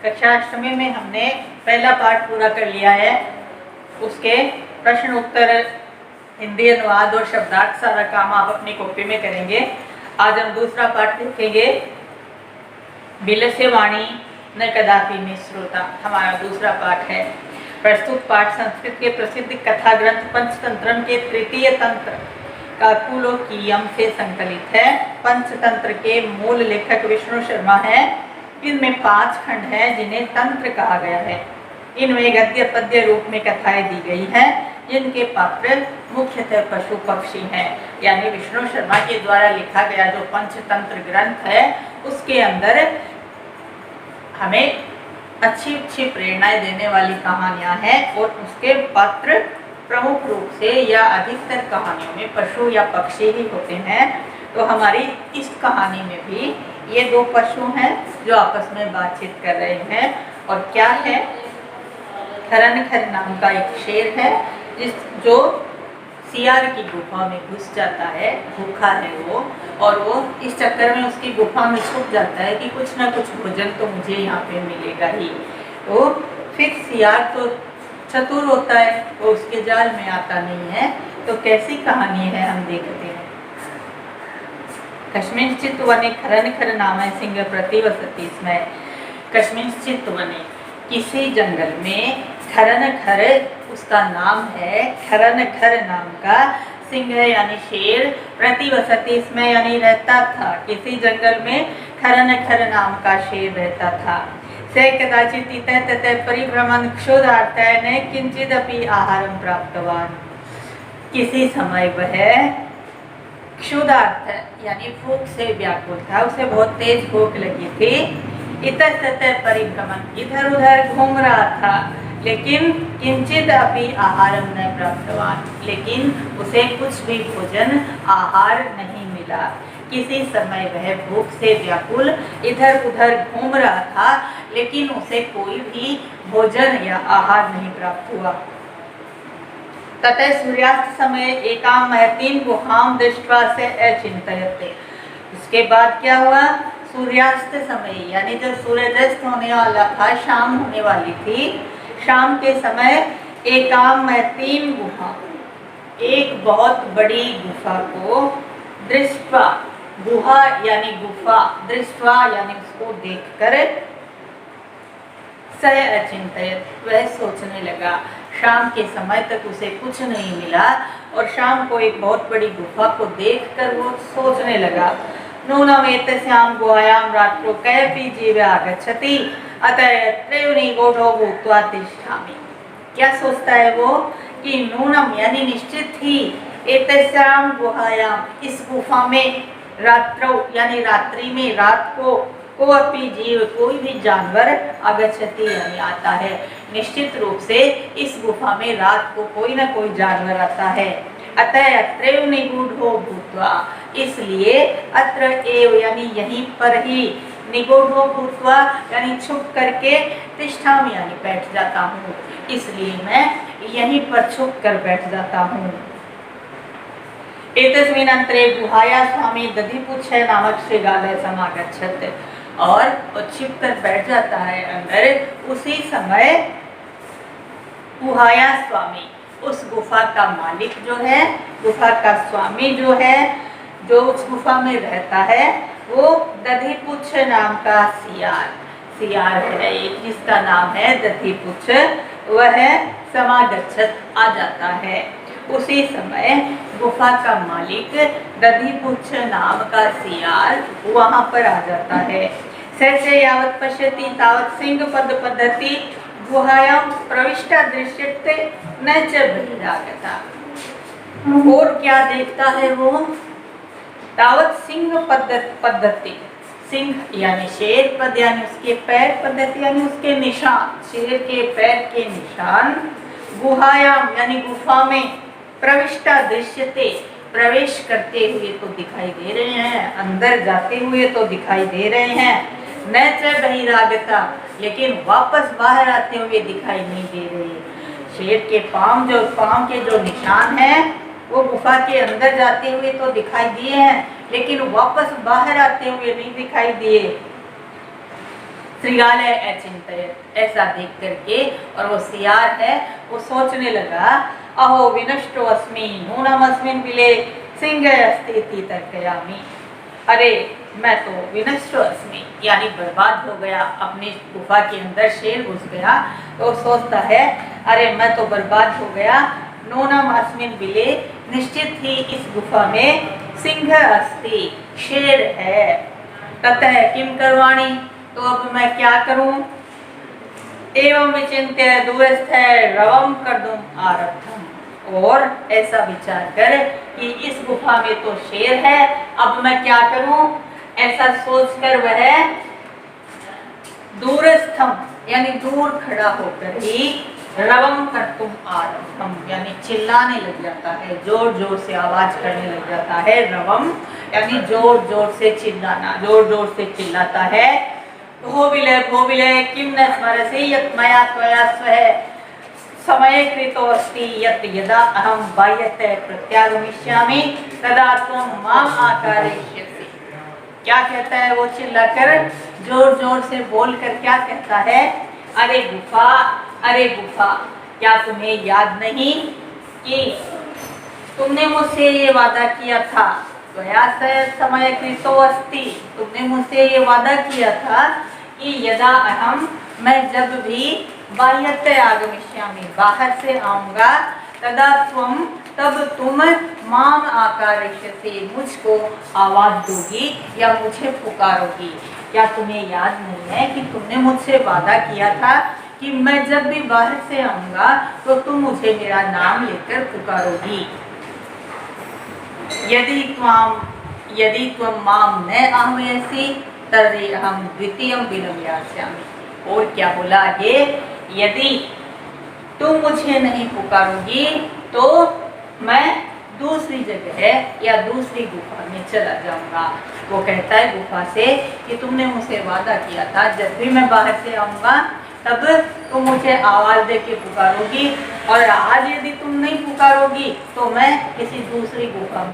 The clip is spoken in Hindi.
कक्षा 8वीं में हमने पहला पाठ पूरा कर लिया है। उसके प्रश्न उत्तर, हिंदी अनुवाद और शब्दार्थ सारा काम आप अपनी कॉपी में करेंगे। आज हम दूसरा पाठ देखेंगे। बिलस्य वाणी न कदापि निःश्रोता हमारा दूसरा पाठ है। प्रस्तुत पाठ संस्कृत के प्रसिद्ध कथा ग्रंथ पंचतंत्रम के तृतीय तंत्र काकुलोकीयम से संकलित है। पंचतंत्र के मूल लेखक विष्णु शर्मा है। इनमें 5 खंड हैं जिन्हें तंत्र कहा गया है। इनमें गद्य पद्य रूप में कथाएं दी गई हैं, जिनके पात्र मुख्यतः पशु पक्षी हैं। यानी विष्णु शर्मा के द्वारा लिखा गया जो पंचतंत्र ग्रंथ है, उसके अंदर हमें अच्छी अच्छी प्रेरणाएं देने वाली कहानियां हैं और उसके पात्र प्रमुख रूप से या अधिकतर कहानियों में पशु या पक्षी ही होते हैं। तो हमारी इस कहानी में भी ये 2 पशु हैं जो आपस में बातचीत कर रहे हैं। और क्या है, खरन खर नाम का एक शेर है जो सियार की गुफा में घुस जाता है। भूखा है वो, और वो इस चक्कर में उसकी गुफा में छुप जाता है कि कुछ ना कुछ भोजन तो मुझे यहाँ पे मिलेगा ही। तो फिर सियार तो चतुर होता है, वो उसके जाल में आता नहीं है। तो कैसी कहानी है हम देखते हैं। कस्मिंश्चित् वने खरन खर नाम सिंह प्रतिवसति स्म। कस्मिंश्चित् वने किसी जंगल में खरन खर उसका नाम है। खरन खर नाम का सिंह यानी शेर प्रतिवसति स्म यानी रहता था। किसी जंगल में खरन खर नाम का शेर रहता था। से कदाचित् इतः ततः परिभ्रमन् क्षुधार्तः न किंचिदपि आहारं प्राप्तवान्। किसी समय वह क्षुधार्थ यानी भूख से व्याकुल था, उसे बहुत तेज भूख लगी थी। इतः ततः परिभ्रमण इधर उधर घूम रहा था, लेकिन किंचित अभी आहारम न प्राप्तवान, लेकिन उसे कुछ भी भोजन आहार नहीं मिला। किसी समय वह भूख से व्याकुल इधर उधर घूम रहा था, लेकिन उसे कोई भी भोजन या आहार नहीं प्राप्त हुआ। ततः सूर्यास्त समय एकाम महतीम गुहाम दृष्ट्वा से अचिंतयते। उसके बाद क्या हुआ, सूर्यास्त समय यानी जब सूर्यास्त होने वाला था, शाम होने वाली थी, शाम के समय एकाम महतीम गुहा, एक बहुत बड़ी गुफा को दृष्ट्वा, गुहा यानी गुफा, दृष्ट्वा यानी उसको देखकर, सह अचिंतयत वह सोचने लगा। शाम के समय तक उसे कुछ नहीं मिला और शाम को एक बहुत बड़ी गुफा को देखकर वो सोचने लगा। नूनम एतस्याम गुहायाम रात्रो कैपि जीव आगच्छति अतः त्रयो निगूढ़ो भूत्वा तिष्ठामि। क्या सोचता है वो कि नूनम यानी निश्चित ही, एतस्याम गुहायाम इस गुफा में, रात्रो यानी रात्रि में, रात को, कोई जीव कोई भी जानवर आगच्छति यानी आता है। निश्चित रूप से इस गुफा में रात को कोई ना कोई जानवर आता है। अतः अत्रैव निगूढ़ो भूत्वा, इसलिए अत्र एव यानी यहीं पर ही, निगूढ़ो भूत्वा यानी छुप करके, तिष्ठामि यानी बैठ जाता हूँ, इसलिए मैं यहीं पर छुप कर बैठ जाता हूँ। एतस्मिन् अंतरे गुहाया स्वामी दधिपुच्छ नामक श्रीगालः समागच्छत्। और वो छिप कर बैठ जाता है अंदर। उसी समय गुहाया स्वामी, उस गुफा का मालिक जो है, गुफा का स्वामी जो है, जो उस गुफा में रहता है, वो दधिपुच्छ नाम का सियार है, जिसका नाम है दधिपुच्छ, वह समागच्छत् आ जाता है। उसी समय गुफा का मालिक दधिपुच्छ नाम का सियार वहां पर आ जाता है। सहसे यावत् पश्यति तावत् सिंह पद पद्धति गुहायां प्रविष्टा दृश्यते न च बहिरागता। और क्या देखता है वो, तावत् सिंह पद्धति, सिंह यानी शेर, पद यानी उसके पैर, पद्धति यानी उसके निशान, शेर के पैर के निशान, गुहायाम यानी गुफा में, प्रविष्टा दृश्यते प्रवेश करते हुए तो दिखाई दे रहे हैं, अंदर जाते हुए तो दिखाई दे रहे हैं। न च बहिरागता, लेकिन वापस बाहर आते हुए दिखाई नहीं दे रहे। शेर के पांव के जो निशान हैं, वो गुफा के अंदर जाते हुए तो दिखाई दिए हैं, लेकिन वापस बाहर आते हुए नहीं दिखाई दिए। श्रृगालय अचिंतयत्, ऐसा देख करके, और वो सियार है वो सोचने लगा, अहो विनष्टो अस्मि नूनम अस्मिन् बिले सिंह अस्ति इति तर्कयामि। अरे मैं तो विनष्टो अस्मि, यानी बर्बाद हो गया, अपनी गुफा के अंदर शेर घुस गया, तो सोचता है अरे मैं तो बर्बाद हो गया, नूनम अस्मिन् बिले, निश्चित ही इस गुफा में सिंह अस्ति, शेर है, ततः किम करवाणी, तो अब मैं क्या करूं। एवं विचिन्त्य दूरस्थ रवम कर्तुम आरब्धम, और ऐसा विचार कर कि इस गुफा में तो शेर है, अब मैं क्या करूं, ऐसा सोचकर वह दूरस्थम यानी दूर खड़ा होकर ही रवम कर्तुम आरब्धम यानी चिल्लाने लग जाता है, जोर जोर से आवाज करने लग जाता है। रवम यानी जोर जोर से चिल्लाना, जोर जोर से चिल्लाता है। भोविलय किम न स्मरसि यत् मया त्वया स्वः समय कृतो अस्ति यत् यदा अहम बाह्यतः प्रत्यागमिष्यामि तदा त्वं माम आकारयिष्यसि। क्या कहता है वो चिल्लाकर, जोर जोर से बोलकर क्या कहता है, अरे गुफा, अरे गुफा, क्या तुम्हें याद नहीं कि तुमने मुझसे ये वादा किया था, त्वया समय कृतो अस्ति, तुमने मुझसे ये वादा किया था कि यदा अहम, मैं जब भी बाह्यतः आगमिष्यामि, बाहर से आऊंगा, तदा त्वम, तब तुम माम आकारयिष्यसि, मुझको आवाज दोगी या मुझे पुकारोगी। क्या तुम्हें याद नहीं है कि तुमने मुझसे वादा किया था कि मैं जब भी बाहर से आऊंगा तो तुम मुझे मेरा नाम लेकर पुकारोगी। यदि त्वं माम न आह्वयसि तर्हि अहम द्वितीयं बिलं यास्यामि। और क्या बोला आगे, यदि तुम मुझे नहीं पुकारोगी तो मैं दूसरी जगह या दूसरी गुफा में चला जाऊंगा। वो कहता है गुफा से कि तुमने मुझसे वादा किया था जब भी मैं बाहर से आऊंगा तब तुम मुझे आवाज दे के पुकारोगी, और आज यदि तुम नहीं पुकारोगी तो मैं किसी दूसरी गुफा में